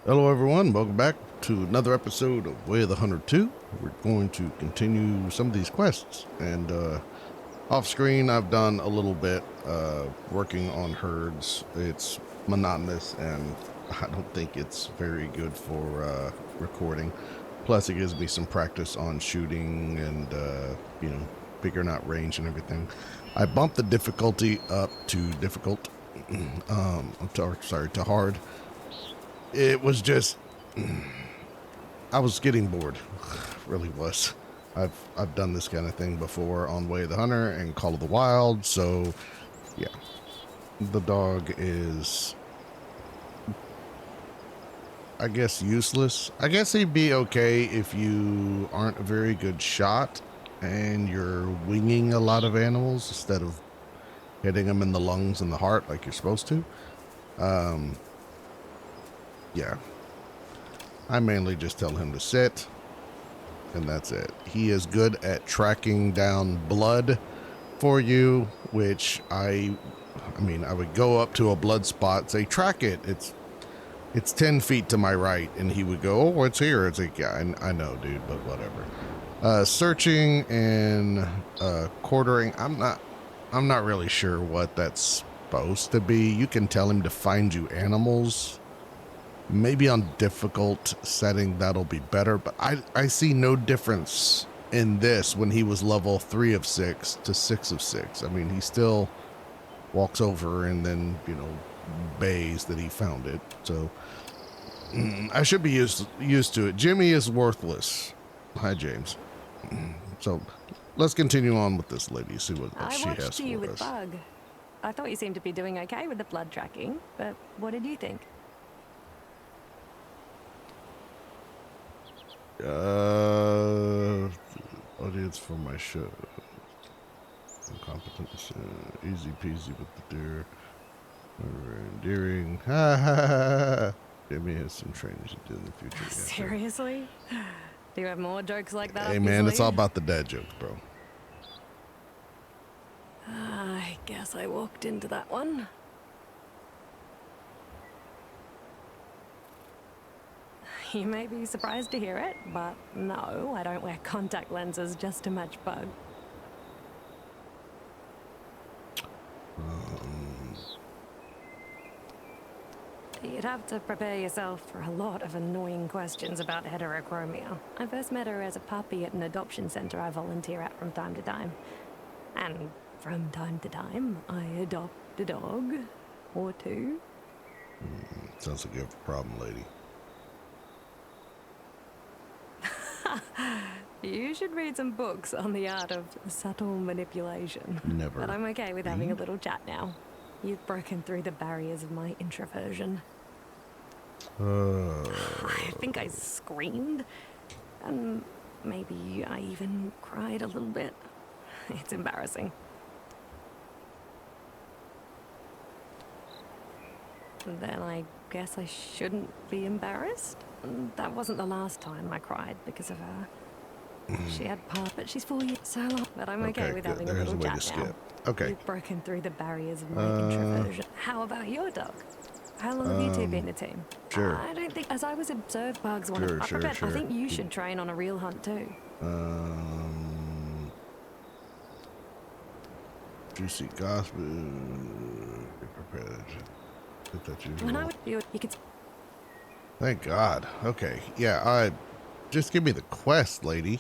Hello everyone, welcome back to another episode of Way of the Hunter 2. We're going to continue some of these quests, and off screen I've done a little bit working on herds. It's monotonous and I don't think it's very good for recording. Plus it gives me some practice on shooting and figuring out range and everything. I bumped the difficulty up to difficult, to hard. It was just, I was getting bored, really was. I've done this kind of thing before on Way of the Hunter and Call of the Wild, so yeah, the dog is, I guess, useless. I guess he'd be okay if you aren't a very good shot and you're winging a lot of animals instead of hitting them in the lungs and the heart like you're supposed to. Yeah, I mainly just tell him to sit, and that's it. He is good at tracking down blood for you, which I would go up to a blood spot, say, track it. It's 10 feet to my right, and he would go, oh, it's here. It's like, yeah, I know, dude, but whatever. Searching and quartering, I'm not really sure what that's supposed to be. You can tell him to find you animals. Maybe on difficult setting that'll be better, but I see no difference in this when he was level 3 of 6 to 6 of 6. I mean, he still walks over and then, bays that he found it. So I should be used to it. Jimmy is worthless. Hi, James. So let's continue on with this lady, see what she has watched you for with us. Bug. I thought you seemed to be doing okay with the blood tracking, but what did you think? Audience for my show. Incompetence. Easy peasy with the deer. Endearing. Ha ha ha. Jimmy has some training to do in the future. Yes, Seriously? Do you have more jokes like that? Hey man, it's all about the dad jokes, bro. I guess I walked into that one. You may be surprised to hear it, but no, I don't wear contact lenses just to match Bug. You'd have to prepare yourself for a lot of annoying questions about heterochromia. I first met her as a puppy at an adoption center I volunteer at from time to time. And from time to time, I adopt a dog or two. Sounds like you have a problem, lady. You should read some books on the art of subtle manipulation. Never. But I'm okay with having a little chat now. You've broken through the barriers of my introversion. I think I screamed. And maybe I even cried a little bit. It's embarrassing. Then I guess I shouldn't be embarrassed. That wasn't the last time I cried because of her. She had part, but she's 4 years so long. But I'm okay with having a little chat now. Okay. You've broken through the barriers of my introversion. How about your dog? How long have you two been a team? Sure. I don't think, as I was observed bugs one Sure. I think you should train on a real hunt too. Juicy gospel. Get prepared. Get that usual. When I would you could. Thank God. Okay. Yeah, just give me the quest, lady.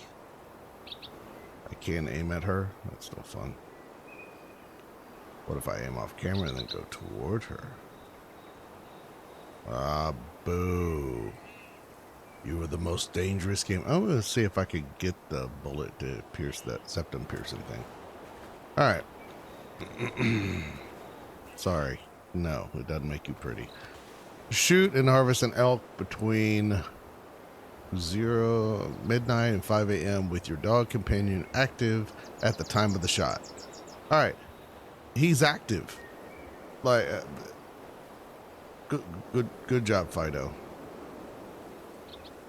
I can't aim at her. That's no fun. What if I aim off camera and then go toward her? Ah, boo. You were the most dangerous game. I'm going to see if I could get the bullet to pierce that septum piercing thing. All right. Sorry. No, it doesn't make you pretty. Shoot and harvest an elk between midnight and 5 a.m. with your dog companion active at the time of the shot. All right. He's active. Like, good job, Fido.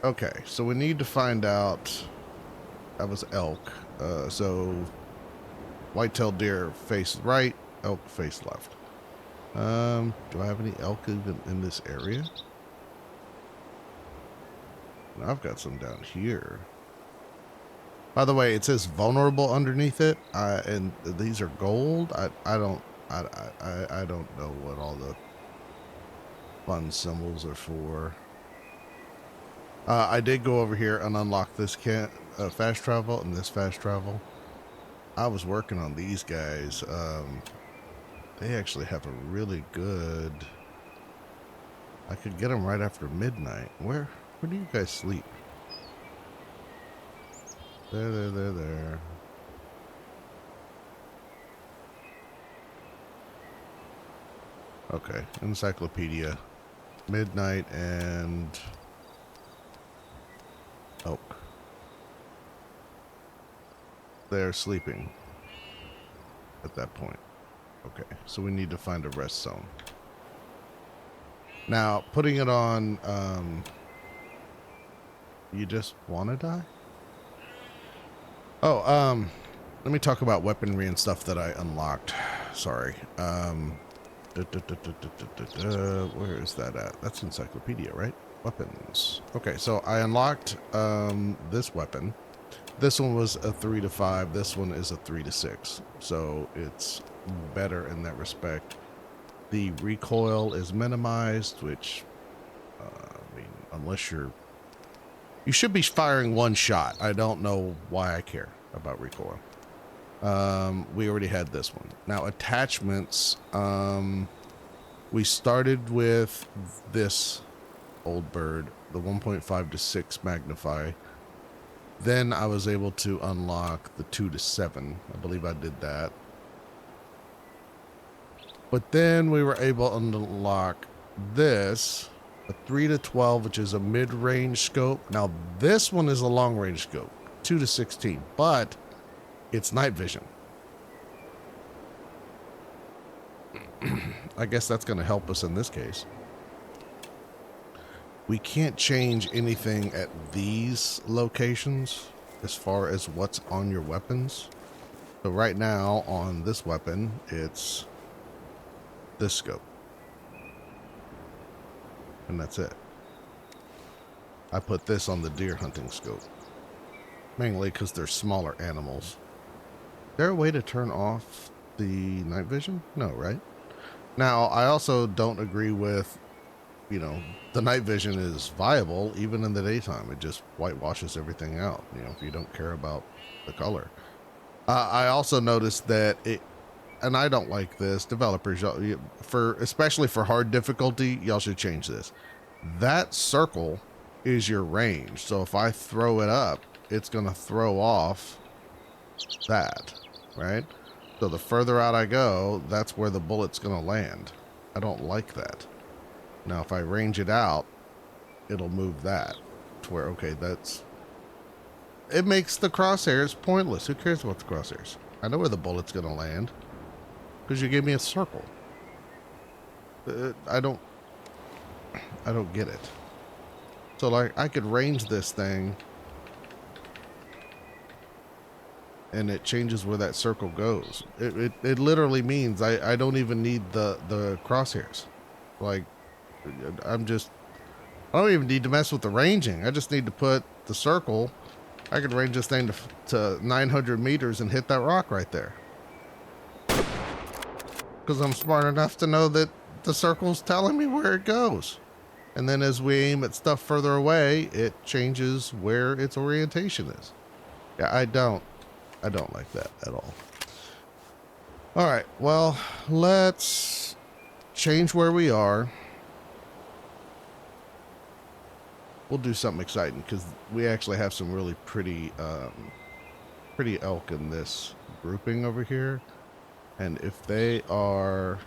Okay, so we need to find out. That was elk. So white-tailed deer face right, elk face left. Do I have any elk even in this area? And I've got some down here. By the way, it says vulnerable underneath it, and these are gold. I don't know what all the fun symbols are for. I did go over here and unlock this fast travel and this fast travel. I was working on these guys. They actually have a really good. I could get them right after midnight. Where do you guys sleep? There. Okay, encyclopedia. Midnight and Oak. They're sleeping at that point. Okay, so we need to find a rest zone. Now, putting it on, you just want to die? Oh, let me talk about weaponry and stuff that I unlocked. Sorry. Where is that at? That's encyclopedia, right? Weapons. Okay, so I unlocked this weapon. This one was a 3 to 5. This one is a 3 to 6. So it's better in that respect. The recoil is minimized, which I mean, unless you should be firing one shot. I don't know why I care about recoil. We already had this one. Now attachments, we started with this old bird, the 1.5 to 6 magnify. Then I was able to unlock the 2 to 7. I believe I did that. But then we were able to unlock this, a 3 to 12, which is a mid-range scope. Now this one is a long-range scope, 2 to 16, but it's night vision. I guess that's going to help us in this case. We can't change anything at these locations as far as what's on your weapons. So right now on this weapon, it's this scope. And that's it. I put this on the deer hunting scope. Mainly because they're smaller animals. Is there a way to turn off the night vision? No, right? Now, I also don't agree with, you know, the night vision is viable even in the daytime. It just whitewashes everything out, you know, if you don't care about the color. I also noticed that it, and I don't like this, developers, especially for hard difficulty, y'all should change this. That circle is your range. So if I throw it up, it's going to throw off that, right? So the further out I go, that's where the bullet's going to land. I don't like that. Now, if I range it out, it'll move that to where, okay, it makes the crosshairs pointless. Who cares about the crosshairs? I know where the bullet's going to land because you gave me a circle. I don't get it. So like I could range this thing and it changes where that circle goes. It literally means I don't even need the crosshairs. Like I don't even need to mess with the ranging. I just need to put the circle. I could range this thing to 900 meters and hit that rock right there. Because I'm smart enough to know that the circle's telling me where it goes. And then as we aim at stuff further away, it changes where its orientation is. Yeah, I don't like that at all. All right, well, let's change where we are. We'll do something exciting because we actually have some really pretty elk in this grouping over here. And if they are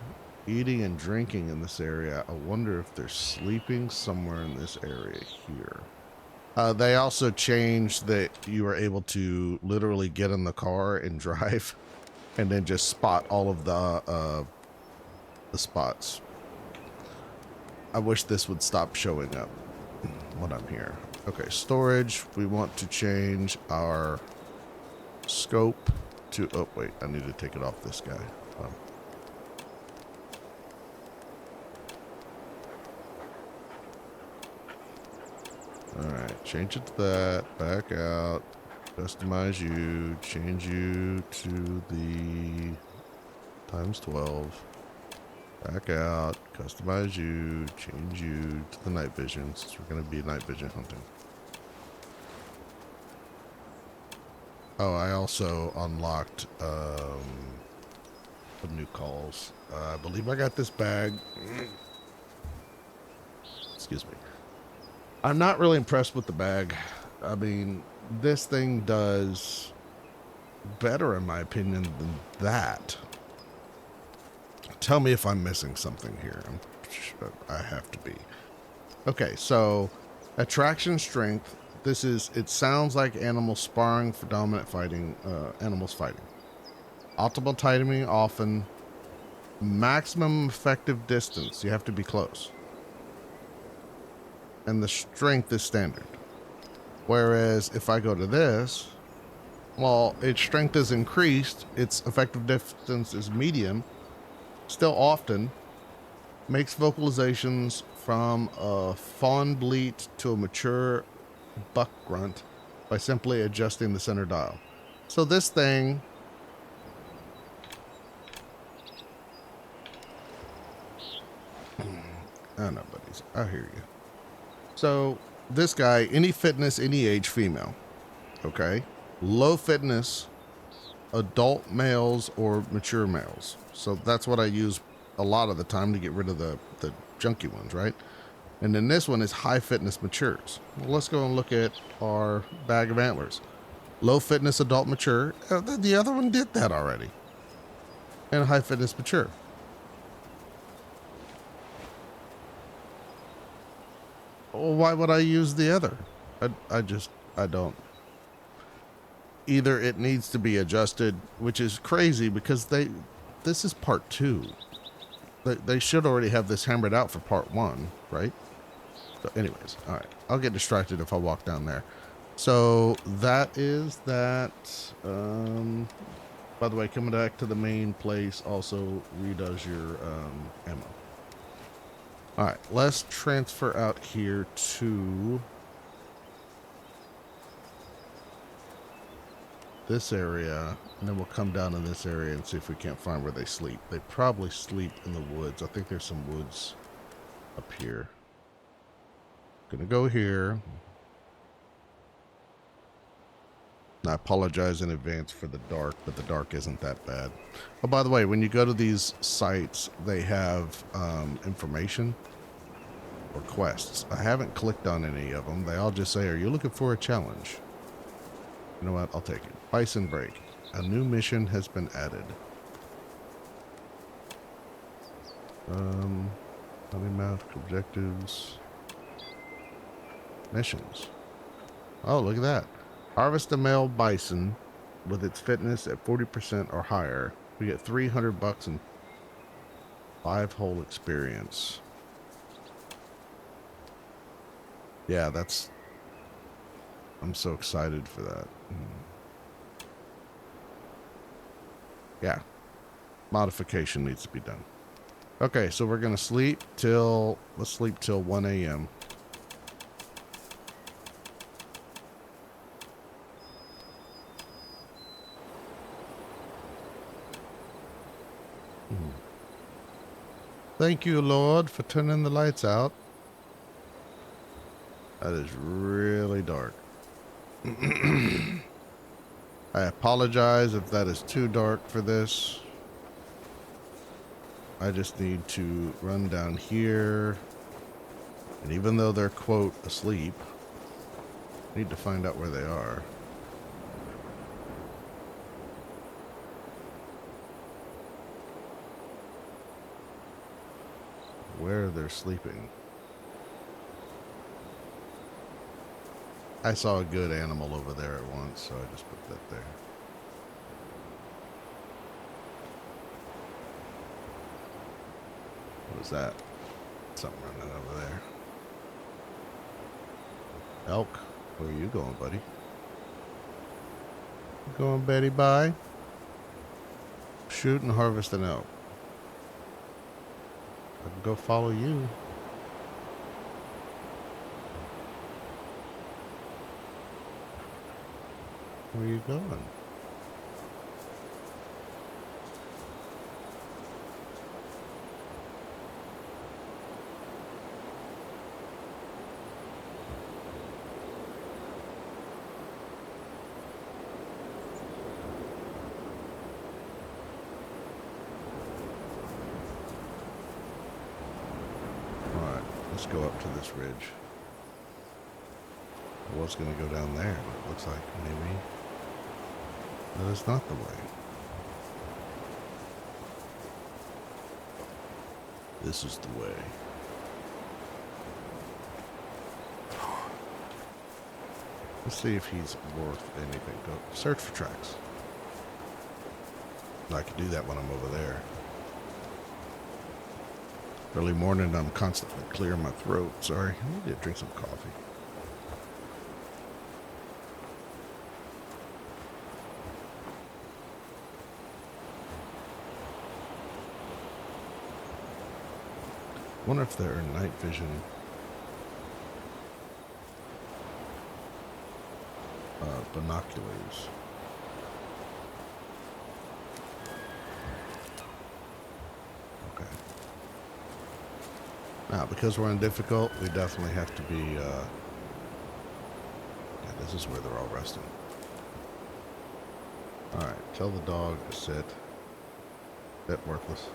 eating and drinking in this area, I wonder if they're sleeping somewhere in this area here. They also changed that you are able to literally get in the car and drive and then just spot all of the spots. I wish this would stop showing up when I'm here. Okay, storage. We want to change our scope to, oh wait, I need to take it off this guy. Alright, change it to that. Back out. Customize you. Change you to the times 12. Back out. Customize you. Change you to the night vision, since we're going to be night vision hunting. Oh, I also unlocked some new calls. I believe I got this bag. Excuse me. I'm not really impressed with the bag. I mean, this thing does better, in my opinion, than that. Tell me if I'm missing something here. I have to be. Okay, so attraction strength. This is, it sounds like animals sparring for dominant fighting, animals fighting. Optimal timing often. Maximum effective distance. You have to be close. And the strength is standard. Whereas if I go to this, well, its strength is increased, its effective distance is medium, still often, makes vocalizations from a fawn bleat to a mature buck grunt by simply adjusting the center dial. So this thing I don't know, buddies. I hear you. So this guy, any fitness, any age, female. Okay. Low fitness, adult males or mature males. So that's what I use a lot of the time to get rid of the junky ones, right? And then this one is high fitness matures. Well, let's go and look at our bag of antlers. Low fitness, adult, mature. The other one did that already. And high fitness, mature. Well, why would I use the other? I don't. Either it needs to be adjusted, which is crazy because this is part 2. They should already have this hammered out for part 1, right? But anyways, all right. I'll get distracted if I walk down there. So that is that. By the way, coming back to the main place also redoes your ammo. All right, let's transfer out here to this area, and then we'll come down in this area and see if we can't find where they sleep. They probably sleep in the woods. I think there's some woods up here. Gonna go here. I apologize in advance for the dark, but the dark isn't that bad. Oh, by the way, when you go to these sites, they have information or quests. I haven't clicked on any of them. They all just say, are you looking for a challenge? You know what? I'll take it. Bison Break. A new mission has been added. Honeymout objectives. Missions. Oh, look at that. Harvest a male bison with its fitness at 40% or higher. We get $300 and 5 whole experience. Yeah, that's... I'm so excited for that. Yeah. Modification needs to be done. Okay, so we're going to sleep till... Let's sleep till 1 a.m. Thank you, Lord, for turning the lights out. That is really dark. I apologize if that is too dark for this. I just need to run down here. And even though they're, quote, asleep, I need to find out where they are. Where they're sleeping. I saw a good animal over there at once, so I just put that there. What was that? Something running over there. Elk, where are you going, buddy? You going, Betty? Bye. Shoot and harvest an elk. I can go follow you. Where are you going? Alright, let's go up to this ridge. I was going to go down there, but it looks like maybe that is not the way. This is the way. Let's see if he's worth anything. Go search for tracks. I can do that when I'm over there. Early morning, I'm constantly clearing my throat. Sorry, I need to drink some coffee. Wonder if there are night vision binoculars. Okay. Now, because we're on difficult, we definitely have to be. Yeah, this is where they're all resting. All right. Tell the dog to sit. That worthless.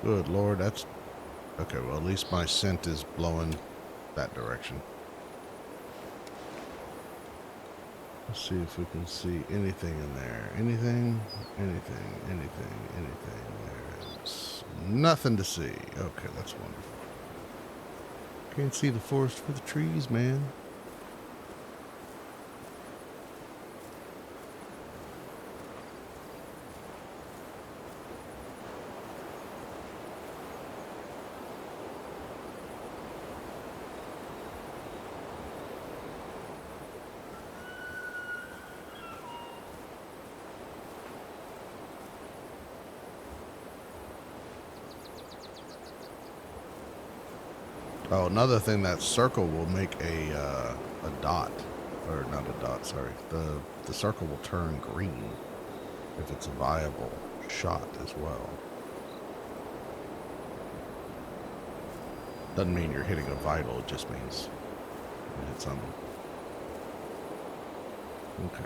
Good Lord, that's... Okay, well, at least my scent is blowing that direction. Let's see if we can see anything in there. Anything? Anything? There's nothing to see. Okay, that's wonderful. Can't see the forest for the trees, man. Oh, another thing, that circle will make a dot, or not a dot, sorry. The circle will turn green if it's a viable shot as well. Doesn't mean you're hitting a vital, it just means you hit something. Okay.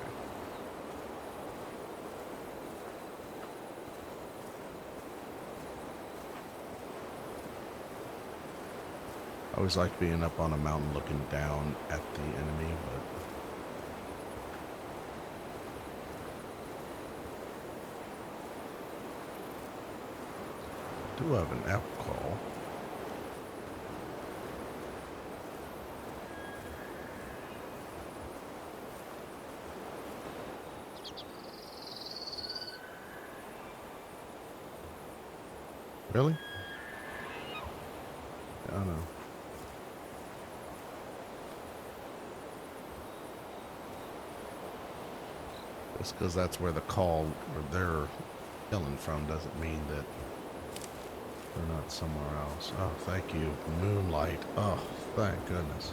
I always like being up on a mountain looking down at the enemy, but I do have an apple call. Really? I don't know. Just because that's where the call or they're yelling from doesn't mean that they're not somewhere else. Oh, thank you. Moonlight. Oh, thank goodness.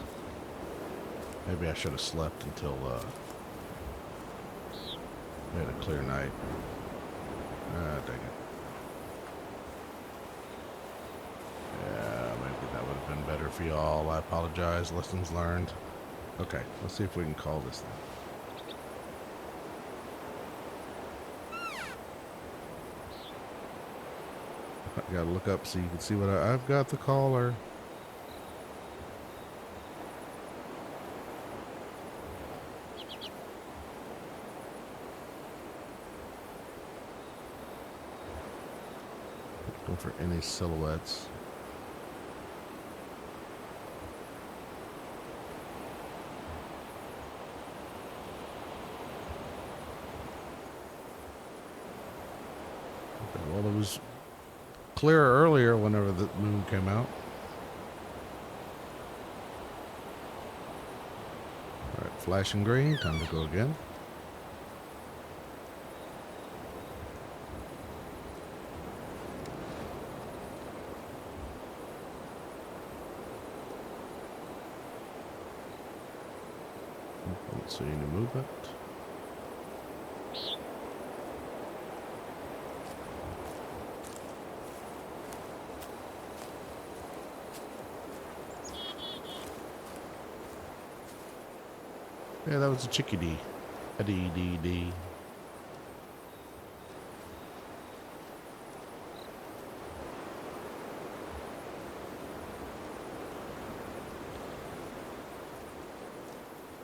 Maybe I should have slept until we had a clear night. Ah, dang it. Yeah, maybe that would have been better for y'all. I apologize. Lessons learned. Okay, let's see if we can call this thing. I gotta look up so you can see what I've got the caller. Looking for any silhouettes. Okay, well, it was clearer earlier whenever the moon came out. All right, flashing green. Time to go again. see any movement. Yeah, that was a chickadee. A dee dee dee.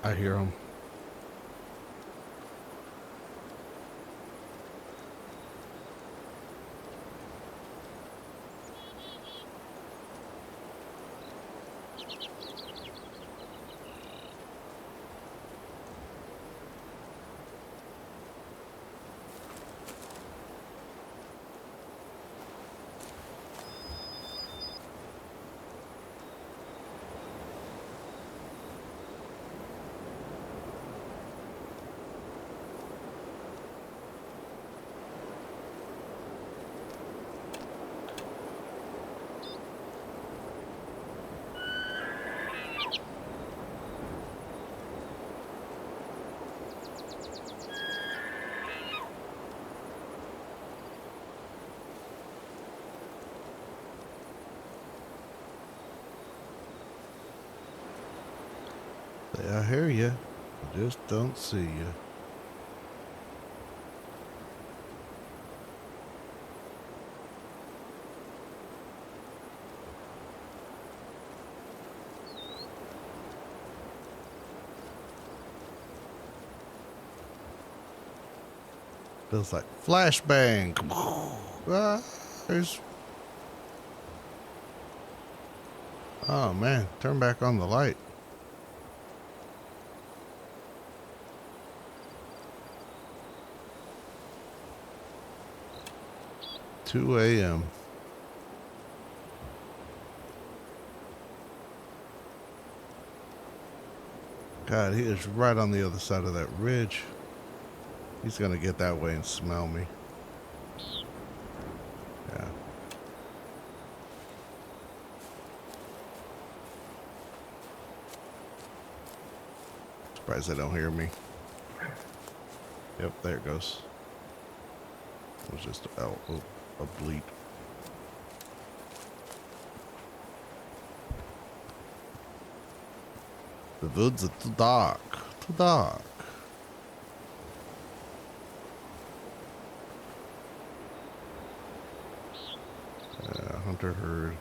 I hear him. I hear you. I just don't see you. Feels like flashbang. Ah, there's. Oh man, turn back on the light. Two a.m. God, he is right on the other side of that ridge. He's gonna get that way and smell me. Yeah. Surprised they don't hear me. Yep, there it goes. It was just a bleat. The woods are too dark. Too dark. Hunter herd.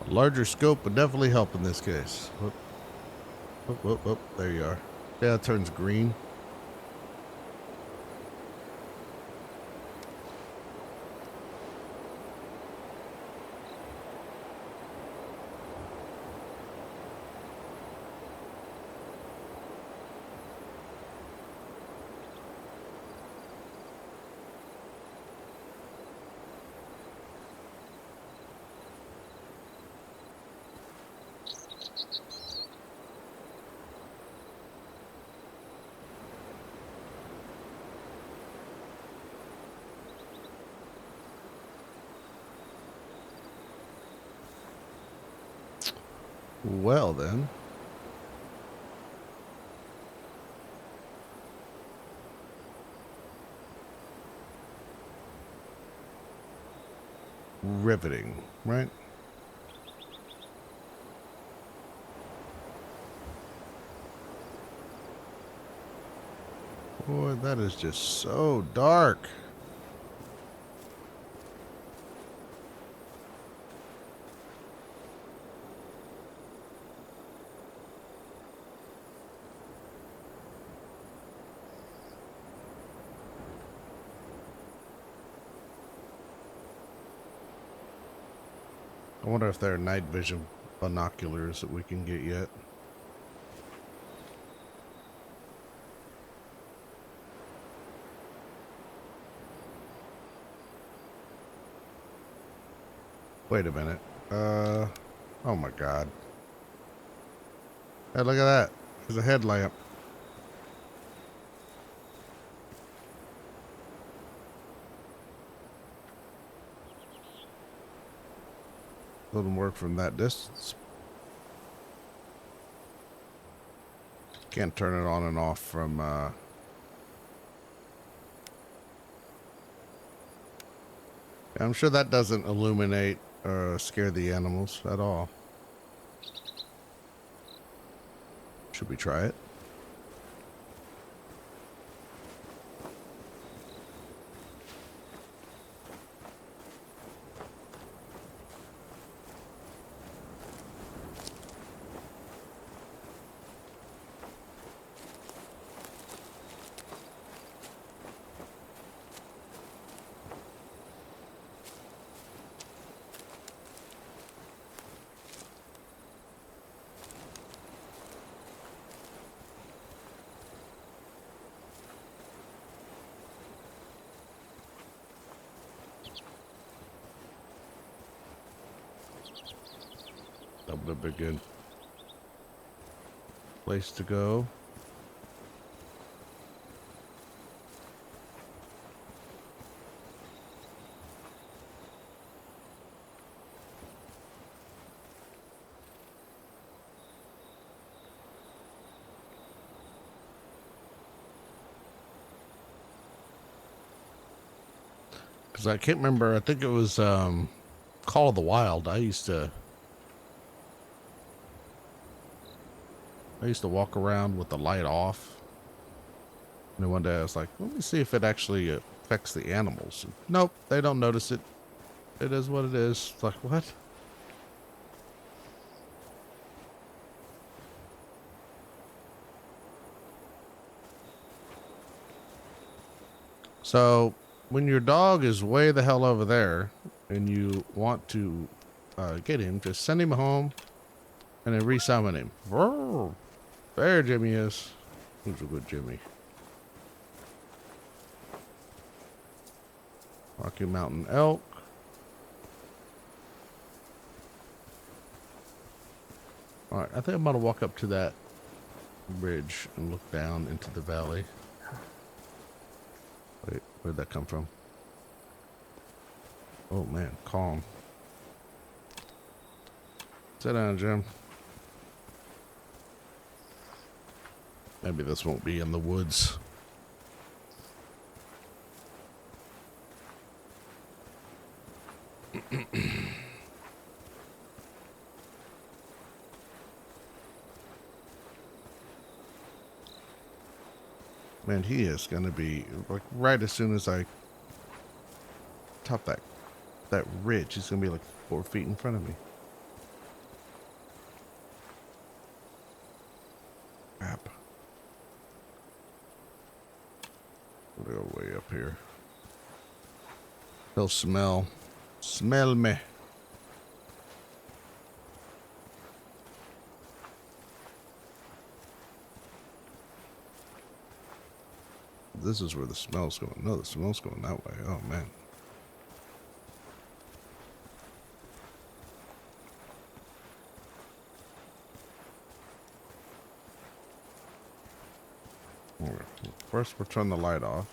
A larger scope would definitely help in this case. Whoop. Whoop, whoop, whoop. There you are. Yeah, it turns green. Well then. Riveting, right? Boy, that is just so dark. I wonder if there are night vision binoculars that we can get yet. Wait a minute. Oh my god. Hey, look at that. There's a headlamp. Doesn't work from that distance. Can't turn it on and off from, I'm sure that doesn't illuminate or scare the animals at all. Should we try it? That would have been good. Place to go. Because I can't remember. I think it was Call of the Wild. I used to walk around with the light off. And then one day I was like, let me see if it actually affects the animals. Nope, they don't notice it. It is what it is. It's like, what? So, when your dog is way the hell over there and you want to get him, just send him home and then resummon him. Roar. There Jimmy is. Who's a good Jimmy? Rocky Mountain elk. Alright, I think I'm gonna walk up to that bridge and look down into the valley. Wait, where'd that come from? Oh man, calm. Sit down, Jim. Maybe this won't be in the woods. Man, he is gonna be like right as soon as I top that ridge, he's gonna be like 4 feet in front of me. Crap. We'll go way up here. He'll smell me. This is where the smell's going. No, the smell's going that way. Oh, man. All right. First, we'll turn the light off.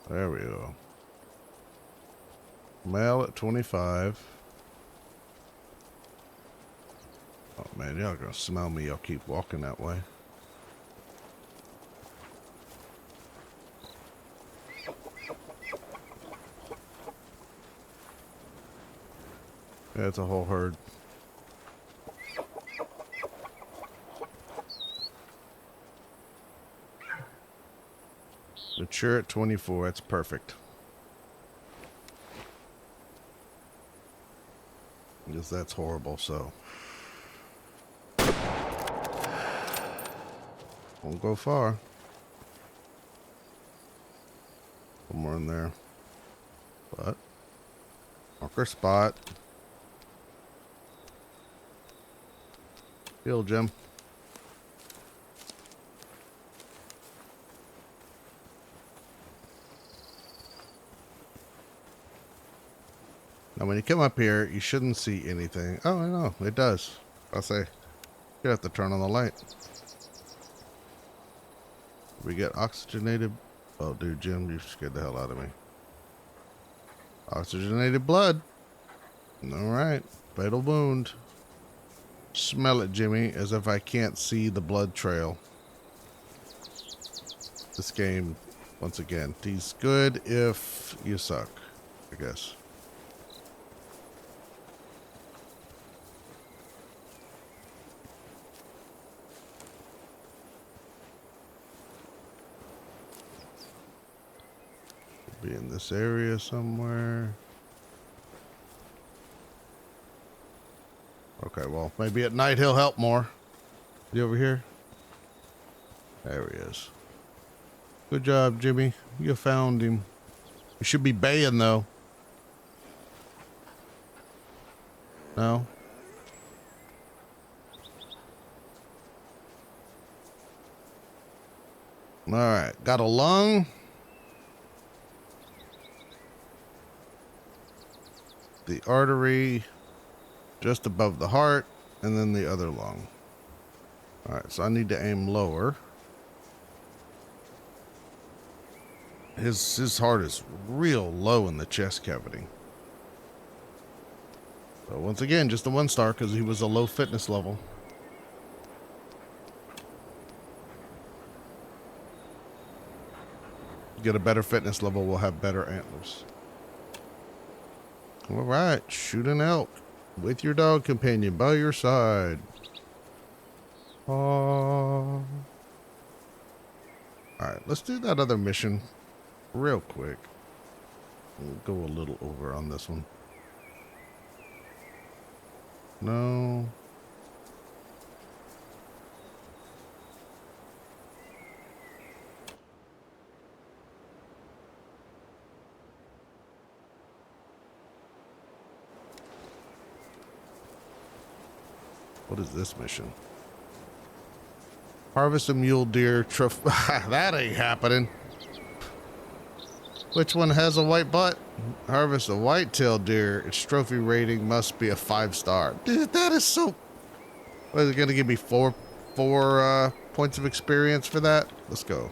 There we go. Male at 25. Oh man, y'all gonna smell me. Y'all keep walking that way. Yeah, it's a whole herd. Mature at 24. That's perfect. Because that's horrible, so. Won't go far. Somewhere in there. But. Marker spot. Heal, Jim. Now, when you come up here, you shouldn't see anything. Oh, I know. It does. I'll say, you have to turn on the light. We get oxygenated. Oh, dude, Jim, you scared the hell out of me. Oxygenated blood. All right. Fatal wound. Smell it, Jimmy, as if I can't see the blood trail. This game, once again, he's good if you suck, I guess. Be in this area somewhere. Okay, well, maybe at night he'll help more. You over here? There he is. Good job, Jimmy. You found him. You should be baying, though. No? Alright, got a lung. The artery just above the heart, and then the other lung. Alright, so I need to aim lower. His heart is real low in the chest cavity. So once again, just a 1-star because he was a low fitness level. Get a better fitness level, we'll have better antlers. All right, shoot an elk with your dog companion by your side. All right, let's do that other mission real quick. We'll go a little over on this one. No. What is this mission? Harvest a mule deer trophy. That ain't happening. Which one has a white butt? Harvest a white-tailed deer. Its trophy rating must be a 5-star. Dude, that is so... What, is it going to give me four points of experience for that? Let's go.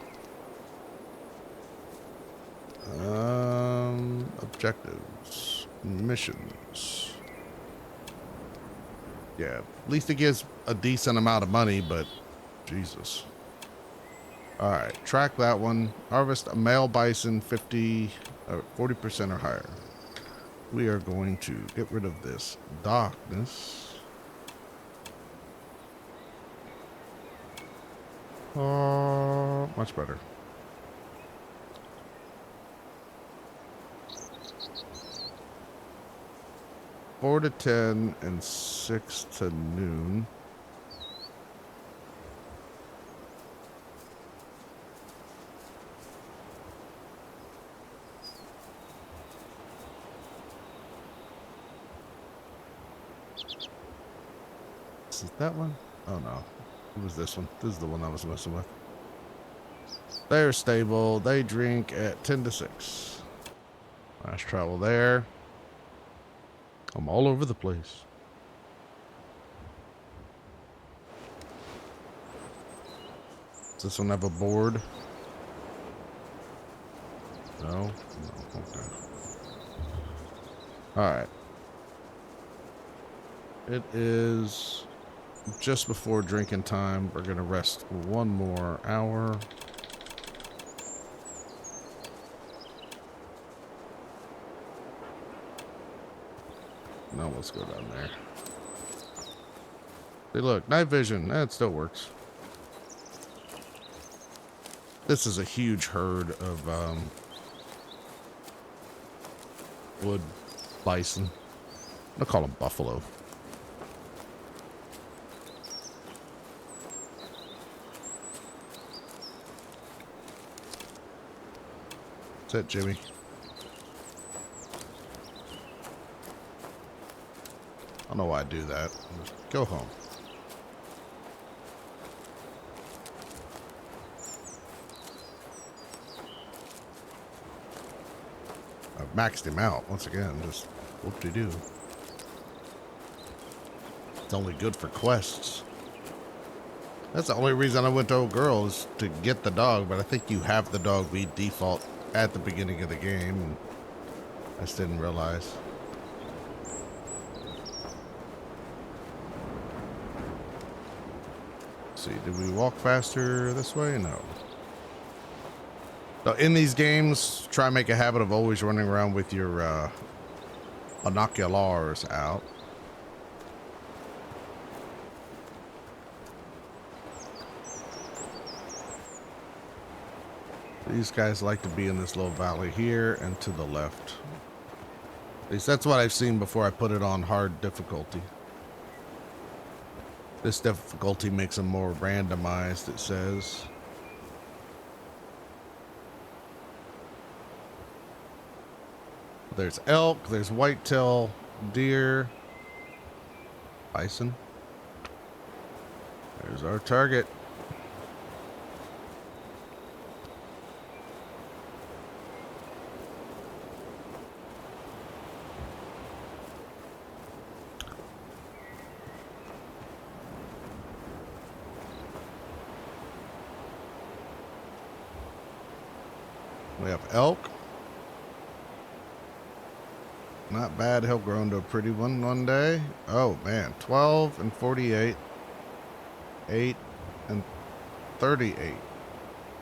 Objectives. Missions. Yeah, at least it gives a decent amount of money, but Jesus. All right, track that one. Harvest a male bison 40% or higher. We are going to get rid of this darkness. Much better. Four to 10 and 6 to noon. Is it that one? Oh no. It was this one. This is the one I was messing with. They're stable. They drink at 10 to 6. Fast travel there. I'm all over the place. Does this one have a board? No? No. Okay. Alright. It is just before drinking time. We're going to rest 1 more hour. Now let's go down there. See, look, night vision. That still works. This is a huge herd of wood bison. I'll call them buffalo. That's it, Jimmy. I don't know why I do that. Just go home. I've maxed him out once again. Just Whoop-de-doo. It's only good for quests. That's the only reason I went to Old Girl is to get the dog, but I think you have the dog by default at the beginning of the game. I just didn't realize. Let's see, did we walk faster this way? No. So in these games, try and make a habit of always running around with your binoculars out. These guys like to be in this little valley here and to the left. At least that's what I've seen before I put it on hard difficulty. This difficulty makes them more randomized, it says. There's elk, there's whitetail, deer, bison. There's our target. We have elk. Not bad. He'll grow into a pretty one day. Oh, man. 12 and 48. 8 and 38.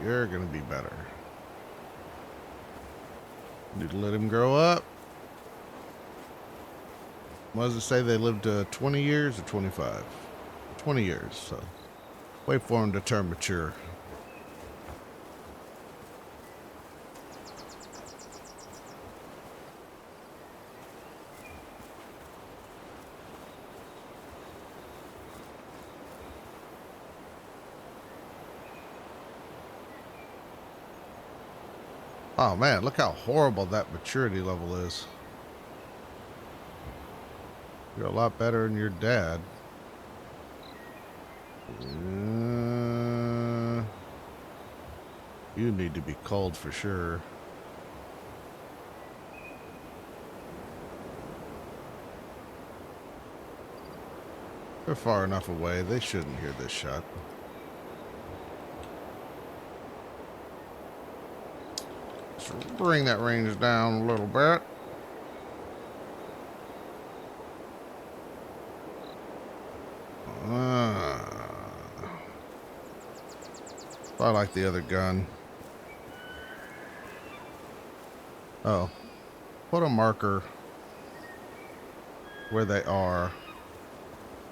You're going to be better. Need to let him grow up. What does it say? They lived 20 years or 25? 20 years. So wait for him to turn mature. Oh man, look how horrible that maturity level is. You're a lot better than your dad. You need to be culled for sure. They're far enough away. They shouldn't hear this shot. Bring that range down a little bit. I like the other gun. Oh, put a marker where they are.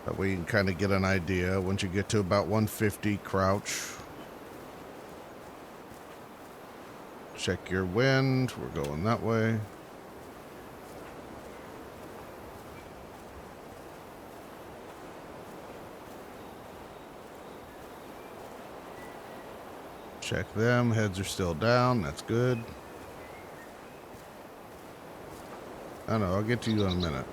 That way you can kind of get an idea. Once you get to about 150, crouch. Check your wind. We're going that way. Check them. Heads are still down. That's good. I know. I'll get to you in a minute.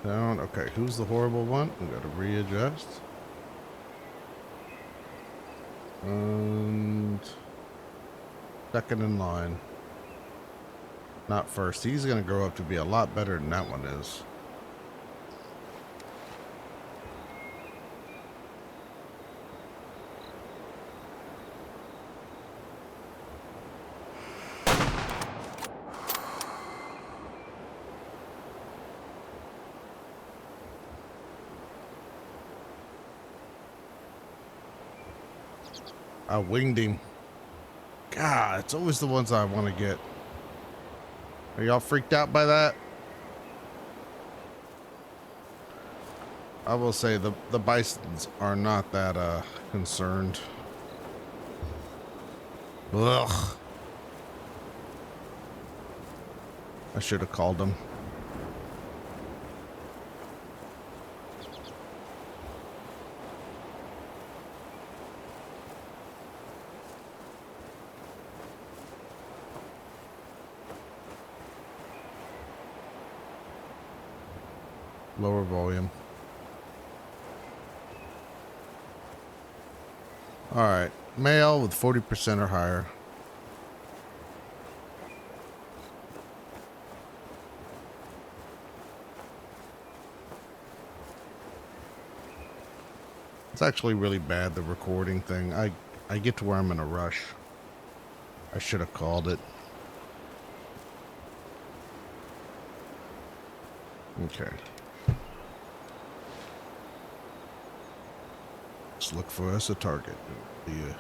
Down. Okay, who's the horrible one? We got to readjust. And second in line. Not first. He's going to grow up to be a lot better than that one is. I winged him. God, it's always the ones I want to get. Are y'all freaked out by that? I will say the bisons are not that concerned. Ugh. I should have called them. Lower volume. Alright. Male with 40% or higher. It's actually really bad, the recording thing. I get to where I'm in a rush. I should have called it. Okay. Let's look for us a target. Ooh,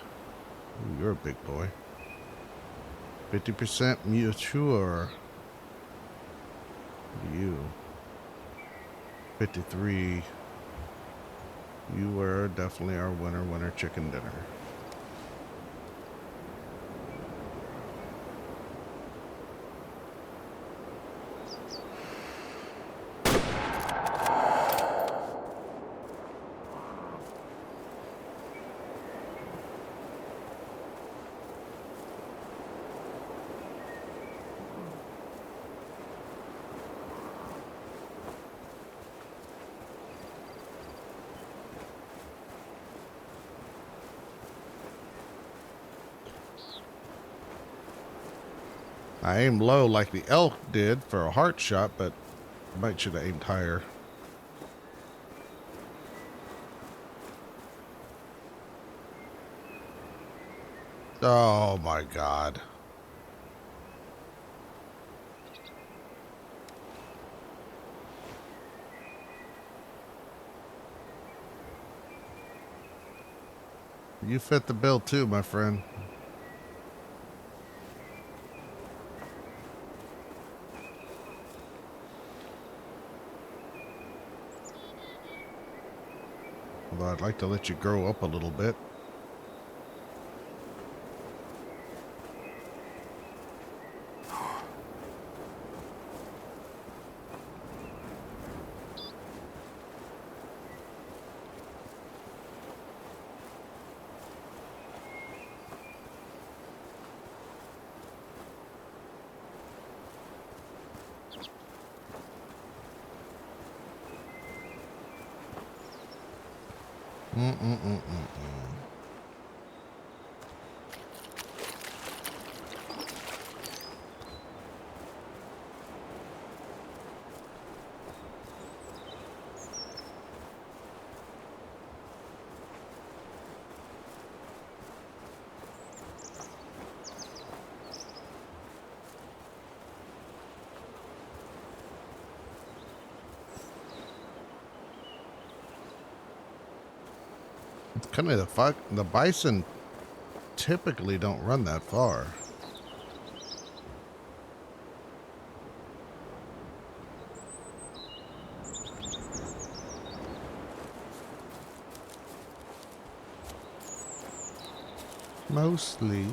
you're a big boy. 50% mature. You. 53. You were definitely our winner chicken dinner. I aimed low like the elk did for a heart shot, but I might should have aimed higher. Oh my god. You fit the bill too, my friend. Although I'd like to let you grow up a little bit. It's kind of the bison typically don't run that far. Mostly.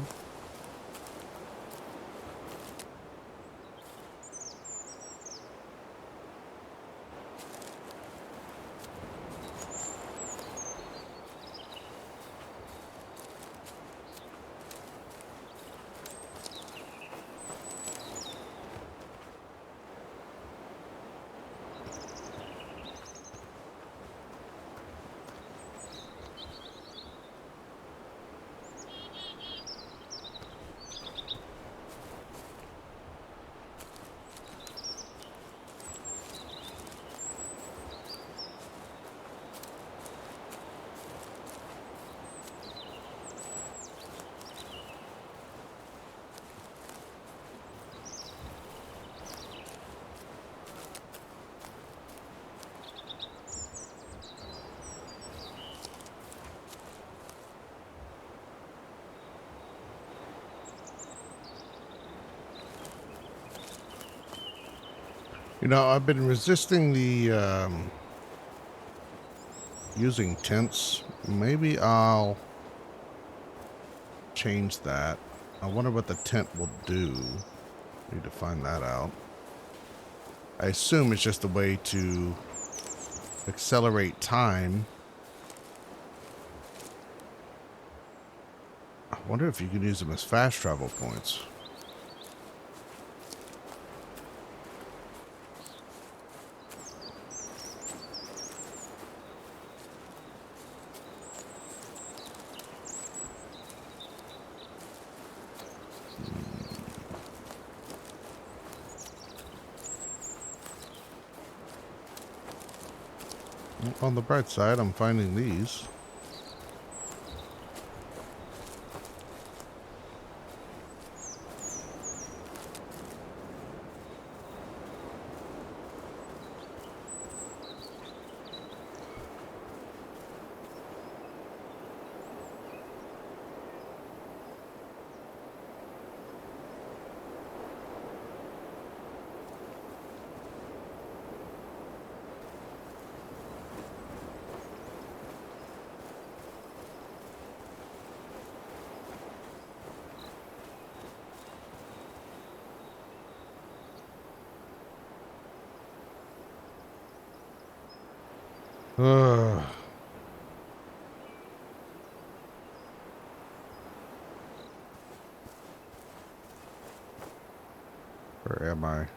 You know, I've been resisting the using tents. Maybe I'll change that. I wonder what the tent will do. Need to find that out. I assume it's just a way to accelerate time. I wonder if you can use them as fast travel points. On the bright side, I'm finding these. Ugh. Where am I?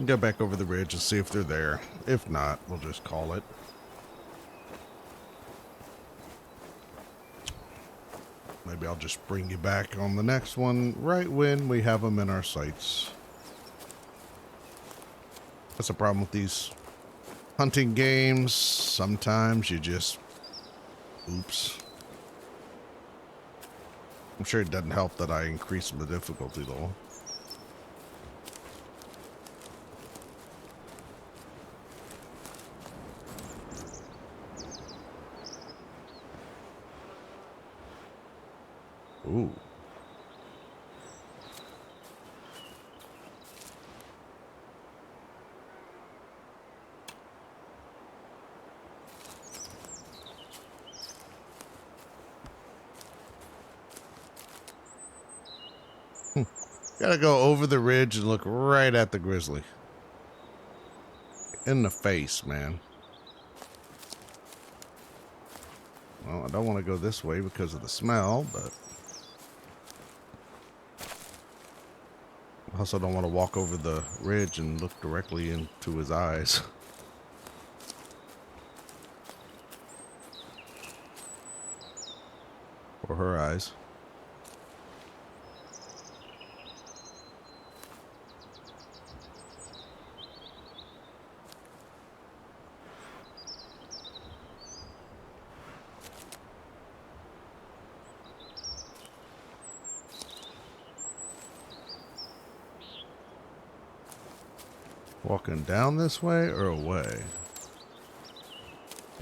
Go back over the ridge and see if they're there. If not, we'll just call it. Maybe I'll just bring you back on the next one right when we have them in our sights. That's the problem with these hunting games. Sometimes you just... Oops. I'm sure it doesn't help that I increase the difficulty though. Ooh. Gotta go over the ridge and look right at the grizzly. In the face, man. Well, I don't want to go this way because of the smell, but... I also don't want to walk over the ridge and look directly into his eyes. Or her eyes. Walking down this way or away?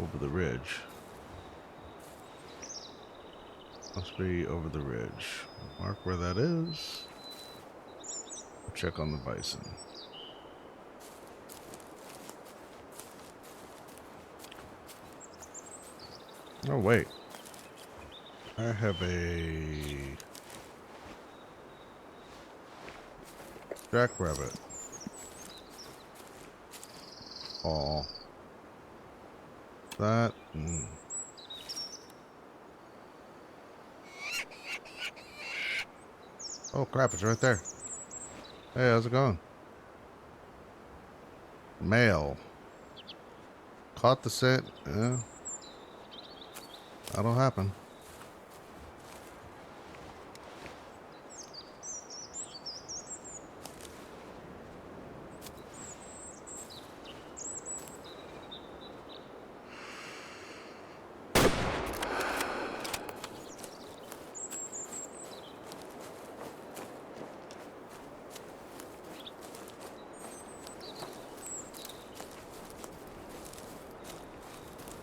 Over the ridge. Must be over the ridge. Mark where that is. Check on the bison. Oh, wait. I have a jackrabbit. Oh. That. Oh crap, it's right there. Hey, how's it going? Male. Caught the scent. Yeah. That'll happen.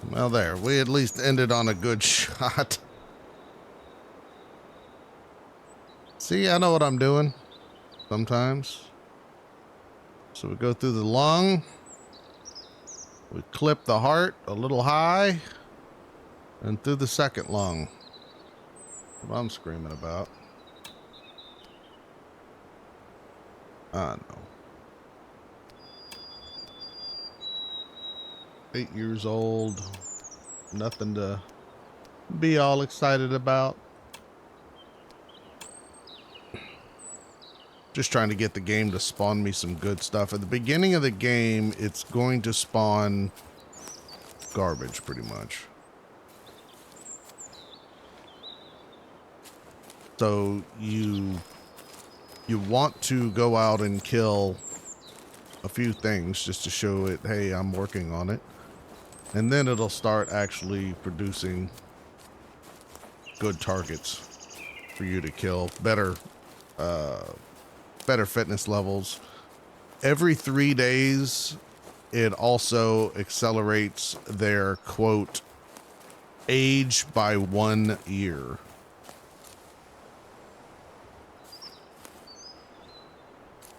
Well, there. We at least ended on a good shot. See, I know what I'm doing. Sometimes. So we go through the lung. We clip the heart a little high. And through the second lung. What I'm screaming about. I know. 8 years old. Nothing to be all excited about. Just trying to get the game to spawn me some good stuff. At the beginning of the game, it's going to spawn garbage pretty much. So you want to go out and kill a few things just to show it, hey, I'm working on it. And then it'll start actually producing good targets for you to kill. Better fitness levels. Every 3 days, it also accelerates their, quote, age by 1 year.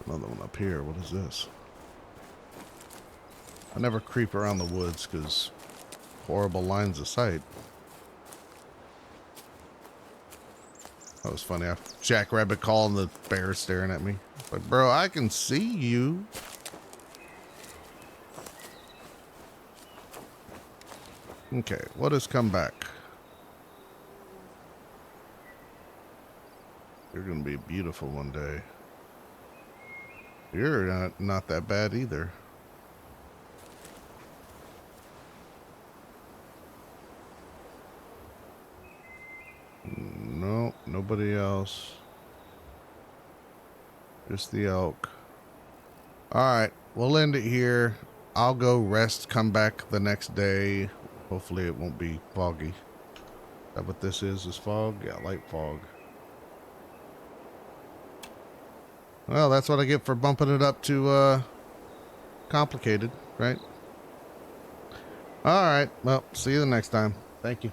Another one up here. What is this? I never creep around the woods because horrible lines of sight. That was funny. Jackrabbit call and the bear staring at me. Like, bro, I can see you. Okay, what has come back? You're gonna be beautiful one day. You're not that bad either. No, nobody else. Just the elk. Alright, we'll end it here. I'll go rest, come back the next day. Hopefully it won't be foggy. Is that what this is fog? Yeah, light fog. Well, that's what I get for bumping it up to, complicated, right? Alright, well, see you the next time. Thank you.